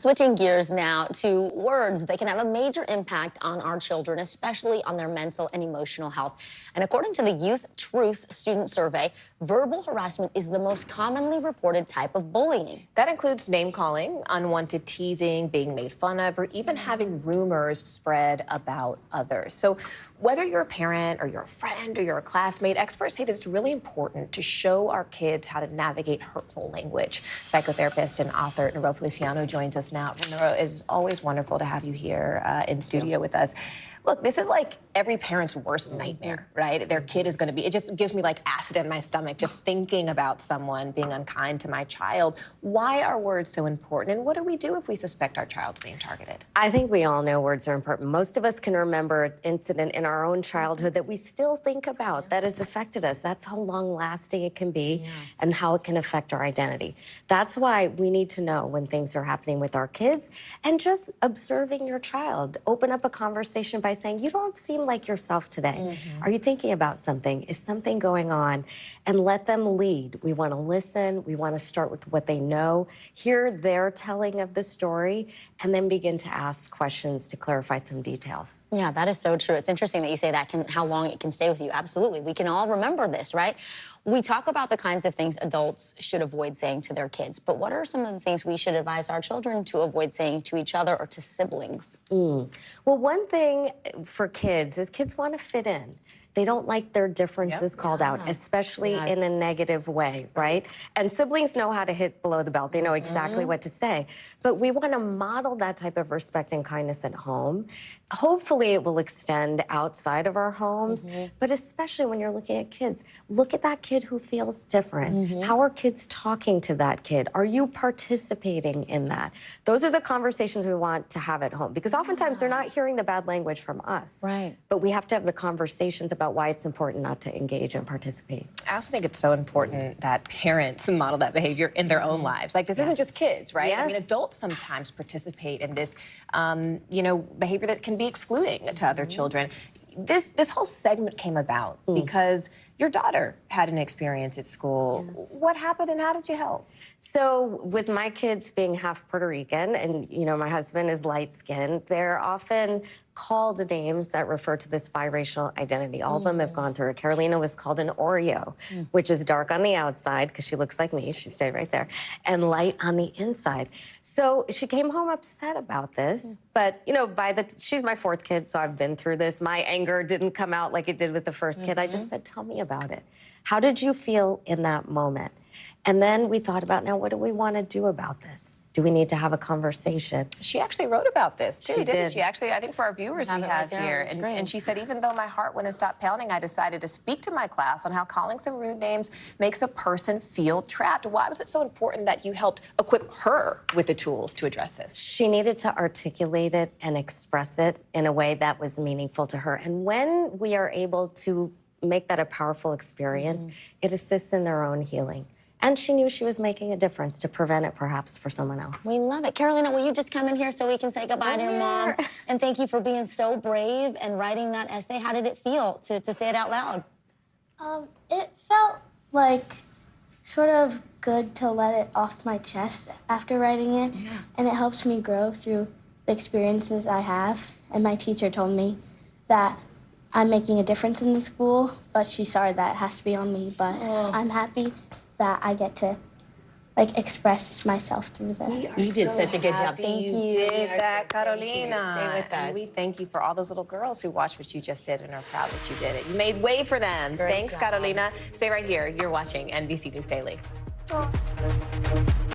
Switching gears now to words that can have a major impact on our children, especially on their mental and emotional health. And according to the Youth Truth Student Survey, verbal harassment is the most commonly reported type of bullying. That includes name-calling, unwanted teasing, being made fun of, or even having rumors spread about others. So whether you're a parent or you're a friend or you're a classmate, experts say that it's really important to show our kids how to navigate hurtful language. Psychotherapist and author Niro Feliciano joins us now. Niro, it's always wonderful to have you here in studio with us. Look, this is like every parent's worst nightmare, right? Their kid is going to be, it just gives me like acid in my stomach just thinking about someone being unkind to my child. Why are words so important? And what do we do if we suspect our child's being targeted? I think we all know words are important. Most of us can remember an incident in our own childhood that we still think about that has affected us. That's how long-lasting it can be and how it can affect our identity. That's why we need to know when things are happening with our kids and just observing your child. Open up a conversation by saying, you don't seem like yourself today. Are you thinking about something? Is something going on? And let them lead. We want to listen. We want to start with what they know, hear their telling of the story, and then begin to ask questions to clarify some details. Yeah, that is so true. It's interesting that you say that, how long it can stay with you. Absolutely. We can all remember this, right? We talk about the kinds of things adults should avoid saying to their kids, but what are some of the things we should advise our children to avoid saying to each other or to siblings? Well, one thing for kids is kids want to fit in. They don't like their differences called out, especially in a negative way, right? And siblings know how to hit below the belt. They know exactly what to say. But we want to model that type of respect and kindness at home. Hopefully it will extend outside of our homes, but especially when you're looking at kids, look at that kid who feels different. How are kids talking to that kid? Are you participating in that? Those are the conversations we want to have at home, because oftentimes they're not hearing the bad language from us. Right. But we have to have the conversations about why it's important not to engage and participate. I also think it's so important that parents model that behavior in their own lives. Like, this isn't just kids, right? I mean, adults sometimes participate in this, behavior that can be excluding to other children. This whole segment came about because your daughter had an experience at school. What happened and how did you help? So with my kids being half Puerto Rican and, my husband is light-skinned, they're often called names that refer to this biracial identity. All of them have gone through it. Carolina was called an Oreo, which is dark on the outside because she looks like me. She stayed right there. And light on the inside. So she came home upset about this. But, she's my fourth kid, so I've been through this. My anger didn't come out like it did with the first kid. I just said, tell me about it. How did you feel in that moment? And then we thought about, now, what do we want to do about this? Do we need to have a conversation? She actually wrote about this, too, She didn't did. she? Actually, I think for our viewers we have here. And she said, even though my heart wouldn't stop pounding, I decided to speak to my class on how calling some rude names makes a person feel trapped. Why was it so important that you helped equip her with the tools to address this? She needed to articulate it and express it in a way that was meaningful to her. And when we are able to make that a powerful experience, it assists in their own healing. And she knew she was making a difference to prevent it, perhaps, for someone else. We love it. Carolina, will you just come in here so we can say goodbye to your mom? And thank you for being so brave and writing that essay. How did it feel to say it out loud? It felt like sort of good to let it off my chest after writing it. And it helps me grow through the experiences I have. And my teacher told me that I'm making a difference in the school, but she's sorry that it has to be on me. But I'm happy that I get to express myself through this. You did such a good job. Thank you. You did that, Carolina. Stay with us. And we thank you for all those little girls who watched what you just did and are proud that you did it. You made way for them. Great Thanks, job. Carolina. Stay right here. You're watching NBC News Daily.